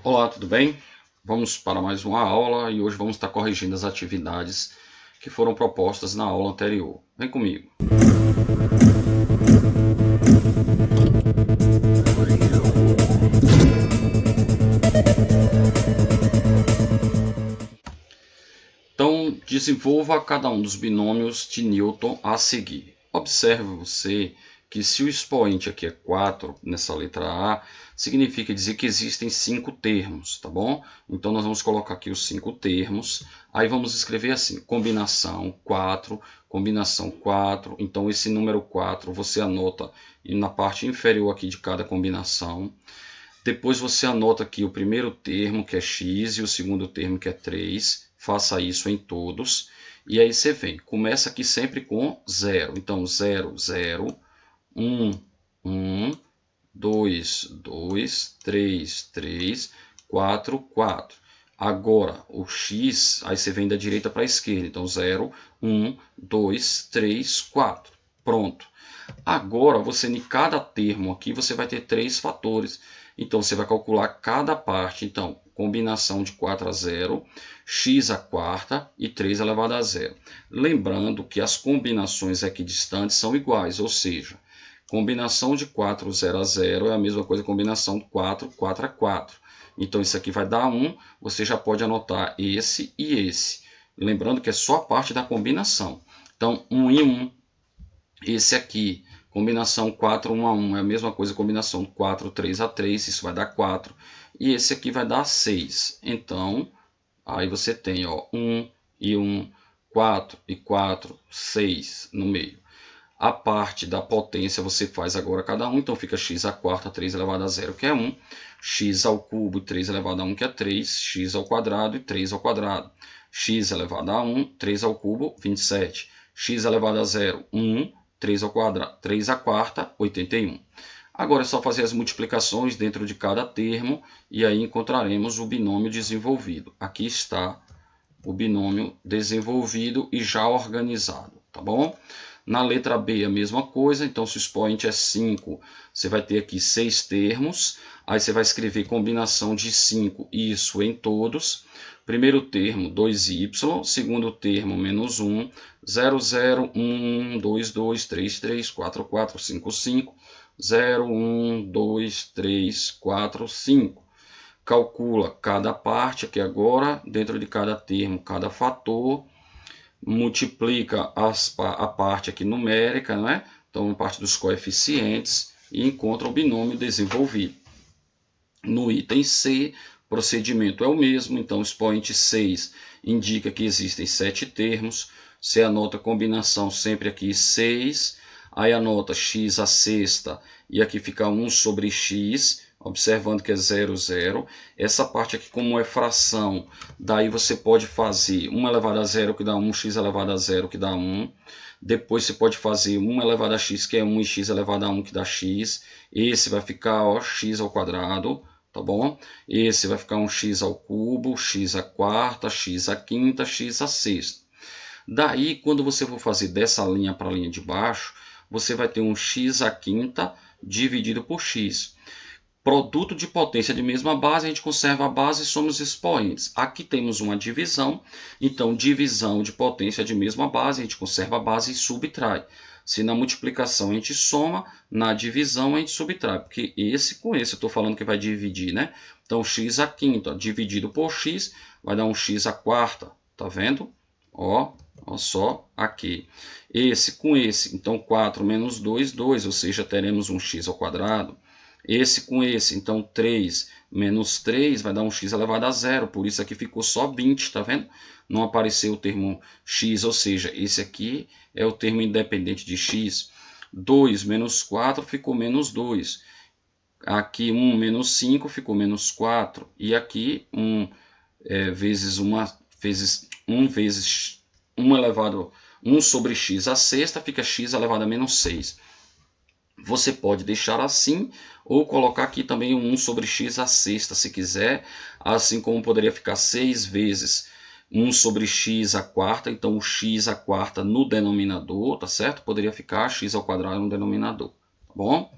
Olá, tudo bem? Vamos para mais uma aula e hoje vamos estar corrigindo as atividades que foram propostas na aula anterior. Vem comigo. Então, desenvolva cada um dos binômios de Newton a seguir. Observe você que se o expoente aqui é 4, nessa letra A, significa dizer que existem 5 termos, tá bom? Então, nós vamos colocar aqui os 5 termos. Aí, vamos escrever assim, combinação 4. Então, esse número 4 você anota na parte inferior aqui de cada combinação. Depois, você anota aqui o primeiro termo, que é x, e o segundo termo, que é 3. Faça isso em todos. E aí, você vem. Começa aqui sempre com 0. Então, 0, 0. 1, 1, 2, 2, 3, 3, 4, 4. Agora, o x, aí você vem da direita para a esquerda. Então, 0, 1, 2, 3, 4. Pronto. Agora, você em cada termo aqui, você vai ter 3 fatores. Então, você vai calcular cada parte. Então, combinação de 4 a 0, x a quarta e 3 elevado a 0. Lembrando que as combinações equidistantes são iguais, ou seja, combinação de 4, 0 a 0 é a mesma coisa que combinação de 4, 4 a 4. Então, isso aqui vai dar 1. Você já pode anotar esse e esse. Lembrando que é só a parte da combinação. Então, 1 e 1. Esse aqui, combinação 4, 1 a 1, é a mesma coisa que combinação 4, 3 a 3. Isso vai dar 4. E esse aqui vai dar 6. Então, aí você tem 1 e 1, 4 e 4, 6 no meio. A parte da potência você faz agora cada um, então fica x à quarta, 3 elevado a 0, que é 1, x ao cubo, 3 elevado a 1, que é 3, x ao quadrado e 3 ao quadrado, x elevado a 1, 3 ao cubo, 27, x elevado a 0, 1, 3 ao quadrado, 3 à quarta, 81. Agora é só fazer as multiplicações dentro de cada termo e aí encontraremos o binômio desenvolvido. Aqui está o binômio desenvolvido e já organizado, tá bom? Na letra B, a mesma coisa. Então, se o expoente é 5, você vai ter aqui 6 termos. Aí, você vai escrever combinação de 5, isso em todos. Primeiro termo, 2y. Segundo termo, menos 1. 0, 0, 1, 2, 2, 3, 3, 4, 4, 5, 5. 0, 1, 2, 3, 4, 5. Calcula cada parte aqui agora, dentro de cada termo, cada fator. Multiplica a parte aqui numérica, né? Então, a parte dos coeficientes e encontra o binômio desenvolvido. No item C, procedimento é o mesmo, então, expoente 6 indica que existem 7 termos. Você anota a combinação sempre aqui 6, aí anota x à sexta e aqui fica 1 sobre x, observando que é 0, 0. Essa parte aqui, como é fração, daí você pode fazer 1 elevado a 0, que dá 1, x elevado a 0, que dá 1. Depois você pode fazer 1 elevado a x, que é 1, e x elevado a 1, que dá x. Esse vai ficar x ao quadrado, tá bom? Esse vai ficar um x ao cubo, x à quarta, x à quinta, x à sexta. Daí, quando você for fazer dessa linha para a linha de baixo, você vai ter um x à quinta dividido por x. Produto de potência de mesma base, a gente conserva a base e somos expoentes. Aqui temos uma divisão, então divisão de potência de mesma base, a gente conserva a base e subtrai. Se na multiplicação a gente soma, na divisão a gente subtrai, porque esse com esse eu estou falando que vai dividir, né? Então x à quinta dividido por x vai dar um x à quarta, tá vendo? Ó só aqui. Esse com esse, então 4 menos 2, 2, ou seja, teremos um x ao quadrado. Esse com esse, então 3 menos 3 vai dar um x elevado a 0, por isso aqui ficou só 20, tá vendo? Não apareceu o termo x, ou seja, esse aqui é o termo independente de x. 2 menos 4 ficou menos 2. Aqui 1 menos 5 ficou menos 4. E aqui 1 vezes 1 elevado 1 sobre x à sexta fica x elevado a menos 6. Você pode deixar assim, ou colocar aqui também um 1 sobre x à sexta, se quiser. Assim como poderia ficar 6 vezes 1 sobre x à quarta. Então, o x à quarta no denominador, tá certo? Poderia ficar x ao quadrado no denominador, tá bom?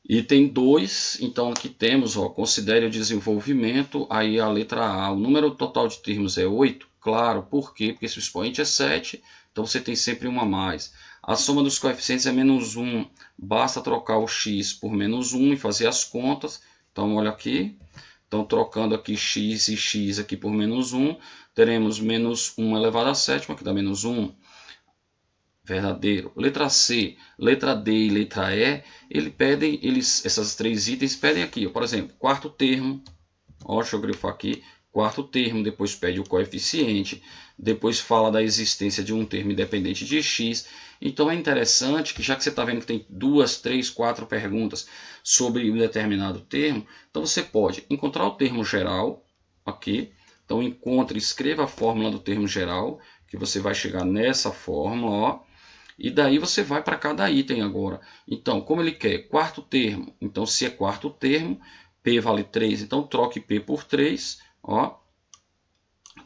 Item 2, então aqui temos, considere o desenvolvimento, aí a letra A, o número total de termos é 8, claro, por quê? Porque se o expoente é 7, então você tem sempre uma a mais. A soma dos coeficientes é menos 1, basta trocar o x por menos 1 e fazer as contas. Então olha aqui, então trocando aqui x e x aqui por menos 1, teremos menos 1 elevado a sétima, que dá menos 1. Verdadeiro. Letra C, letra D e letra E, essas três itens pedem aqui, por exemplo, quarto termo, deixa eu grifar aqui, quarto termo, depois pede o coeficiente, depois fala da existência de um termo independente de x. Então é interessante que, já que você está vendo que tem 2, 3, 4 perguntas sobre um determinado termo, então você pode encontrar o termo geral aqui, então escreva a fórmula do termo geral, que você vai chegar nessa fórmula, e daí você vai para cada item agora. Então, como ele quer quarto termo, então se é quarto termo, P vale 3, então troque P por 3,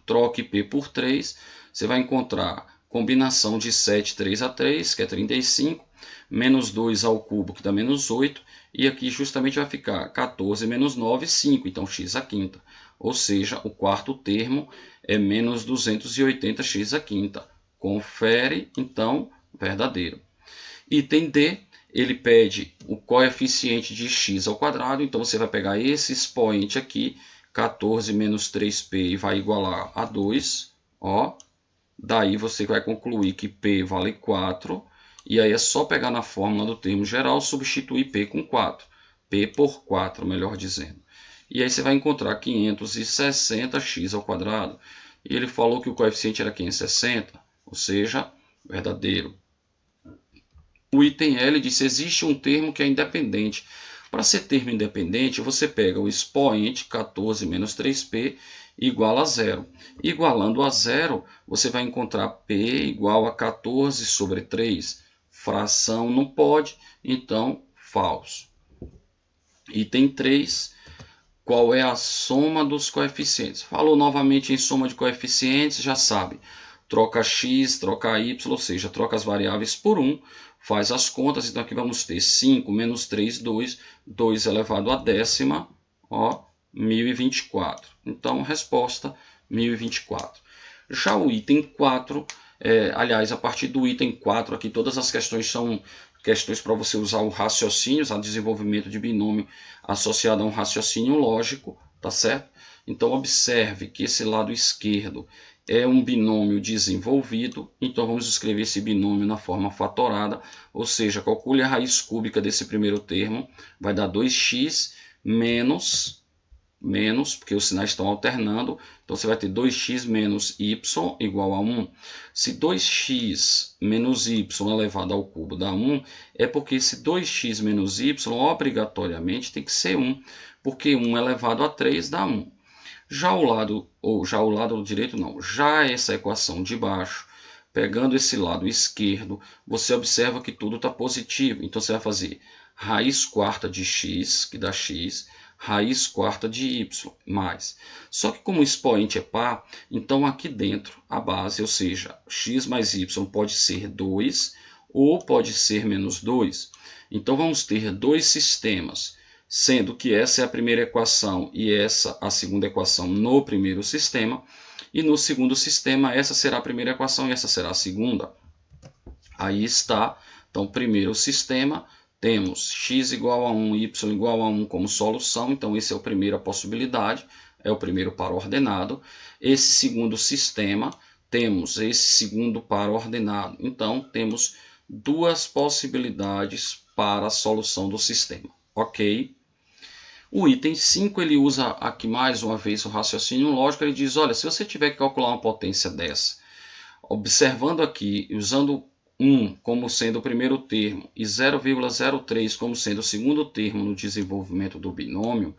troque P por 3, você vai encontrar combinação de 7, 3 a 3, que é 35, menos 2 ao cubo, que dá menos 8, e aqui justamente vai ficar 14 menos 9, 5, então x à quinta. Ou seja, o quarto termo é menos 280x à quinta. Confere, então, verdadeiro. Item D, ele pede o coeficiente de x ao quadrado, então você vai pegar esse expoente aqui, 14 menos 3p, e vai igualar a 2, daí você vai concluir que p vale 4, e aí é só pegar na fórmula do termo geral, substituir p com 4, p por 4, melhor dizendo. E aí você vai encontrar 560x ao quadrado, e ele falou que o coeficiente era 560, ou seja, verdadeiro. O item L diz: existe um termo que é independente. Para ser termo independente, você pega o expoente 14 menos 3p igual a zero. Igualando a zero, você vai encontrar p igual a 14 sobre 3. Fração não pode, então falso. Item 3. Qual é a soma dos coeficientes? Falou novamente em soma de coeficientes, já sabe. Troca x, troca y, ou seja, troca as variáveis por 1, faz as contas. Então aqui vamos ter 5 menos 3, 2, 2 elevado à décima, 1024. Então, resposta 1024. Já o item 4, aliás, a partir do item 4 aqui, todas as questões são questões para você usar o raciocínio, o desenvolvimento de binômio associado a um raciocínio lógico, tá certo? Então, observe que esse lado esquerdo é um binômio desenvolvido, então vamos escrever esse binômio na forma fatorada, ou seja, calcule a raiz cúbica desse primeiro termo, vai dar 2x menos, porque os sinais estão alternando, então você vai ter 2x menos y igual a 1. Se 2x menos y elevado ao cubo dá 1, é porque esse 2x menos y obrigatoriamente tem que ser 1, porque 1 elevado a 3 dá 1. Já o lado direito não, já essa equação de baixo, pegando esse lado esquerdo, você observa que tudo está positivo, então você vai fazer raiz quarta de x, que dá x, raiz quarta de y, mais. Só que como o expoente é par, então aqui dentro a base, ou seja, x mais y pode ser 2 ou pode ser menos 2. Então vamos ter dois sistemas, sendo que essa é a primeira equação e essa a segunda equação no primeiro sistema. E no segundo sistema, essa será a primeira equação e essa será a segunda. Aí está, então, primeiro sistema, temos x igual a 1, y igual a 1 como solução, então essa é a primeira possibilidade, é o primeiro par ordenado. Esse segundo sistema, temos esse segundo par ordenado, então temos duas possibilidades para a solução do sistema, ok? O item 5, ele usa aqui mais uma vez o raciocínio lógico, ele diz, olha, se você tiver que calcular uma potência dessa, observando aqui, usando 1 como sendo o primeiro termo e 0,03 como sendo o segundo termo no desenvolvimento do binômio,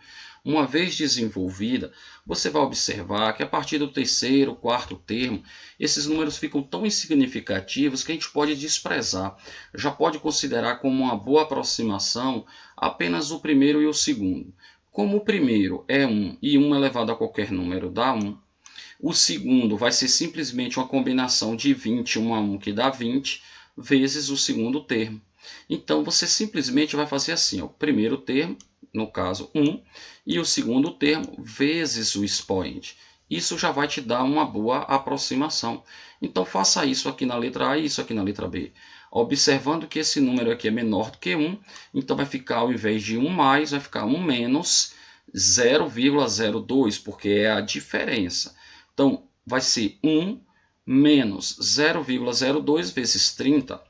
uma vez desenvolvida, você vai observar que a partir do terceiro, quarto termo, esses números ficam tão insignificativos que a gente pode desprezar. Já pode considerar como uma boa aproximação apenas o primeiro e o segundo. Como o primeiro é 1 e 1 elevado a qualquer número dá 1, o segundo vai ser simplesmente uma combinação de 20, 1 a 1, que dá 20, vezes o segundo termo. Então, você simplesmente vai fazer assim, ó, o primeiro termo, no caso 1, e o segundo termo vezes o expoente. Isso já vai te dar uma boa aproximação. Então, faça isso aqui na letra A e isso aqui na letra B. Observando que esse número aqui é menor do que 1, então vai ficar, ao invés de 1 mais, vai ficar 1 menos 0,02, porque é a diferença. Então, vai ser 1 menos 0,02 vezes 30,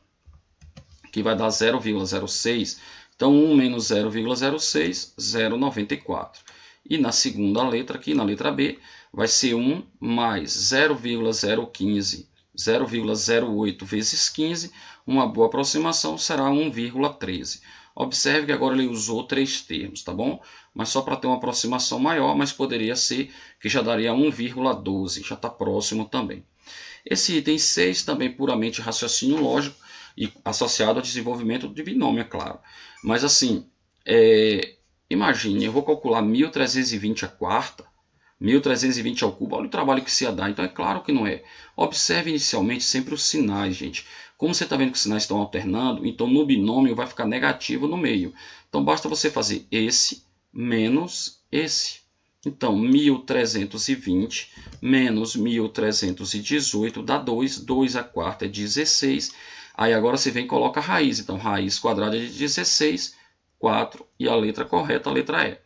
que vai dar 0,06. Então, 1 menos 0,06, 0,94. E na segunda letra, aqui na letra B, vai ser 1 mais 0,015, 0,08 vezes 15. Uma boa aproximação será 1,13. Observe que agora ele usou 3 termos, tá bom? Mas só para ter uma aproximação maior, mas poderia ser que já daria 1,12, já está próximo também. Esse item 6 também puramente raciocínio lógico e associado ao desenvolvimento de binômio, é claro. Mas assim, imagine, eu vou calcular 1320 a quarta, 1320 ao cubo, olha o trabalho que se ia dar. Então é claro que não é. Observe inicialmente sempre os sinais, gente. Como você está vendo que os sinais estão alternando, então no binômio vai ficar negativo no meio. Então basta você fazer esse menos esse. Então 1320 menos 1318 dá 2. 2 a quarta é 16. Aí agora você vem e coloca a raiz. Então raiz quadrada de 16, 4. E a letra correta, a letra E.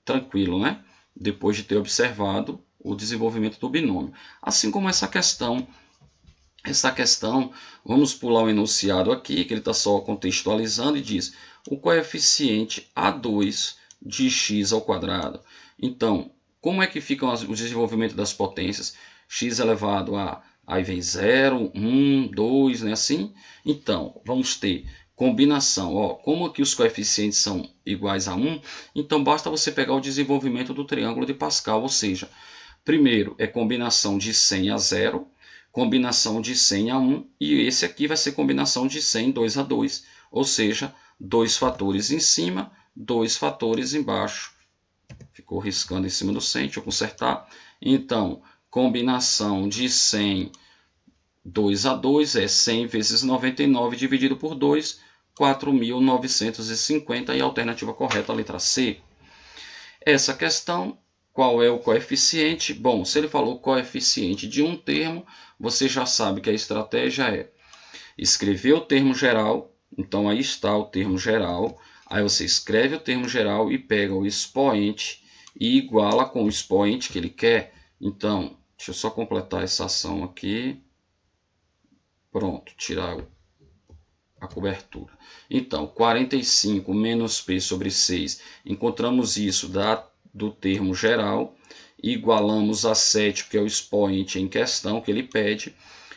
Tranquilo, né? Depois de ter observado o desenvolvimento do binômio. Assim como essa questão, vamos pular o enunciado aqui, que ele está só contextualizando e diz o coeficiente A2 de x ao quadrado. Então, como é que fica o desenvolvimento das potências? X elevado a, aí vem 0, 1, 2, né, assim? Então, vamos ter combinação, ó, como aqui os coeficientes são iguais a 1, então basta você pegar o desenvolvimento do triângulo de Pascal, ou seja, primeiro é combinação de 100 a 0, combinação de 100 a 1, e esse aqui vai ser combinação de 100, 2 a 2, ou seja, 2 fatores em cima, 2 fatores embaixo. Ficou riscando em cima do 100, deixa eu consertar. Então, combinação de 100, 2 a 2 é 100 vezes 99 dividido por 2, 4.950, e a alternativa correta, a letra C. Essa questão, qual é o coeficiente? Bom, se ele falou coeficiente de um termo, você já sabe que a estratégia é escrever o termo geral. Então, aí está o termo geral. Aí você escreve o termo geral e pega o expoente e iguala com o expoente que ele quer. Então, deixa eu só completar essa ação aqui. Pronto, tirar a cobertura. Então, 45 menos P sobre 6, encontramos isso do termo geral, igualamos a 7, que é o expoente em questão que ele pede.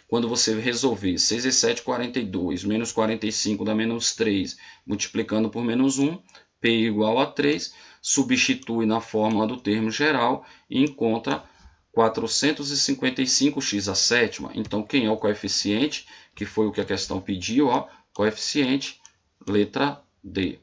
Quando você resolver 6 e 7, 42, menos 45 dá menos 3, multiplicando por menos 1, P igual a 3, substitui na fórmula do termo geral e encontra 455x a sétima. Então, quem é o coeficiente? Que foi o que a questão pediu, ó, coeficiente, letra D.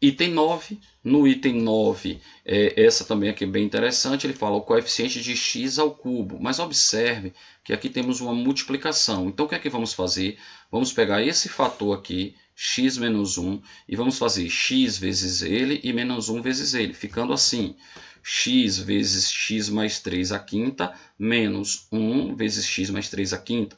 Item 9, no item 9, essa também aqui é bem interessante, ele fala o coeficiente de x ao cubo, mas observe que aqui temos uma multiplicação. Então o que é que vamos fazer? Vamos pegar esse fator aqui, x menos 1, e vamos fazer x vezes ele e menos 1 vezes ele, ficando assim, x vezes x mais 3 à quinta, menos 1 vezes x mais 3 à quinta.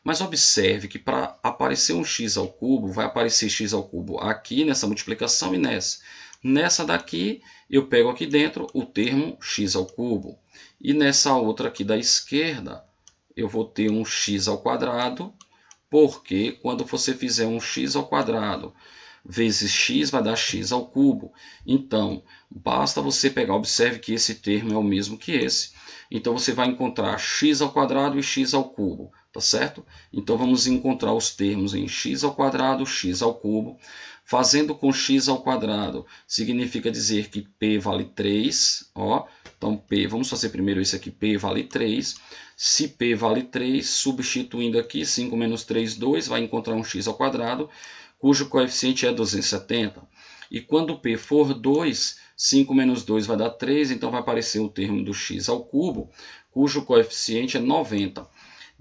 Mas observe que para aparecer um x ao cubo, vai aparecer x ao cubo aqui nessa multiplicação e nessa. Nessa daqui, eu pego aqui dentro o termo x ao cubo. E nessa outra aqui da esquerda, eu vou ter um x ao quadrado, porque quando você fizer um x ao quadrado vezes x vai dar x ao cubo. Então, basta você pegar, observe que esse termo é o mesmo que esse. Então, você vai encontrar x ao quadrado e x ao cubo, tá certo? Então, vamos encontrar os termos em x ao quadrado, x ao cubo. Fazendo com x ao quadrado, significa dizer que p vale 3, ó. Então, p, vamos fazer primeiro isso aqui, p vale 3. Se p vale 3, substituindo aqui, 5 menos 3, 2, vai encontrar um x ao quadrado, cujo coeficiente é 270. E quando p for 2, 5 menos 2 vai dar 3, então vai aparecer o termo do x ao cubo, cujo coeficiente é 90.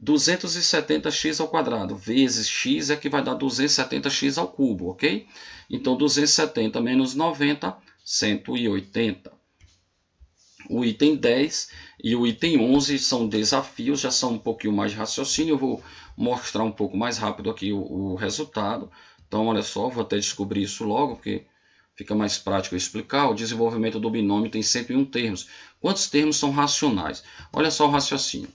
270x ao quadrado vezes x é que vai dar 270x ao cubo, ok? Então, 270 menos 90, 180. O item 10 e o item 11 são desafios, já são um pouquinho mais de raciocínio. Eu vou mostrar um pouco mais rápido aqui o resultado. Então, olha só, vou até descobrir isso logo, porque fica mais prático eu explicar. O desenvolvimento do binômio tem 101 termos. Quantos termos são racionais? Olha só o raciocínio.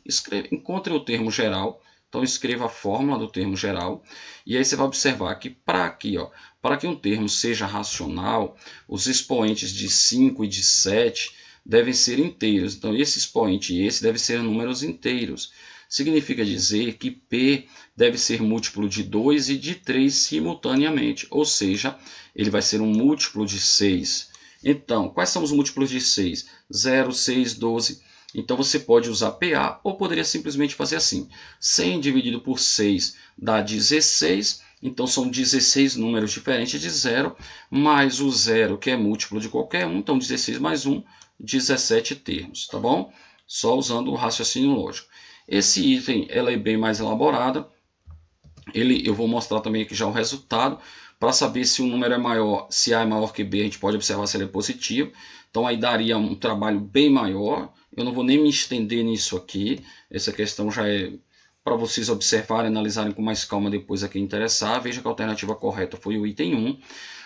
Encontre o termo geral. Então, escreva a fórmula do termo geral. E aí você vai observar que para que um termo seja racional, os expoentes de 5 e de 7 devem ser inteiros. Então, esse expoente e esse devem ser números inteiros. Significa dizer que P deve ser múltiplo de 2 e de 3 simultaneamente, ou seja, ele vai ser um múltiplo de 6. Então, quais são os múltiplos de 6? 0, 6, 12. Então, você pode usar PA ou poderia simplesmente fazer assim. 100 dividido por 6 dá 16. Então, são 16 números diferentes de 0, mais o 0, que é múltiplo de qualquer um. Então, 16 mais 1, 17 termos, tá bom? Só usando o raciocínio lógico. Esse item ela é bem mais elaborada. Eu vou mostrar também aqui já o resultado. Para saber se o número é maior, se A é maior que B, a gente pode observar se ele é positivo. Então aí daria um trabalho bem maior. Eu não vou nem me estender nisso aqui. Essa questão já é para vocês observarem, analisarem com mais calma depois a quem interessar. Veja que a alternativa correta foi o item 1.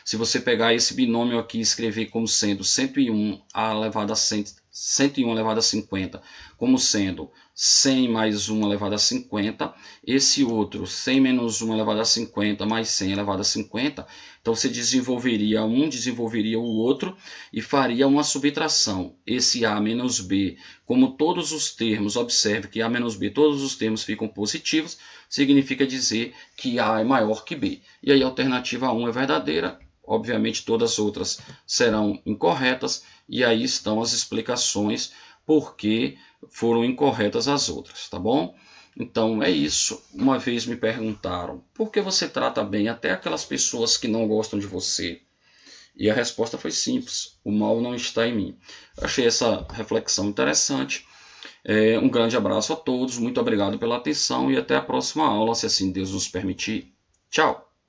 Se você pegar esse binômio aqui e escrever como sendo 101 elevado a 101 elevado a 50, como sendo 100 mais 1 elevado a 50, esse outro 100 menos 1 elevado a 50 mais 100 elevado a 50, então você desenvolveria um, desenvolveria o outro e faria uma subtração. Esse A menos B, como todos os termos, observe que A menos B, todos os termos ficam positivos, significa dizer que A é maior que B. E aí a alternativa 1 é verdadeira. Obviamente todas as outras serão incorretas e aí estão as explicações por que foram incorretas as outras, tá bom? Então é isso. Uma vez me perguntaram por que você trata bem até aquelas pessoas que não gostam de você? E a resposta foi simples: o mal não está em mim. Achei essa reflexão interessante. Um grande abraço a todos, muito obrigado pela atenção e até a próxima aula, se assim Deus nos permitir. Tchau!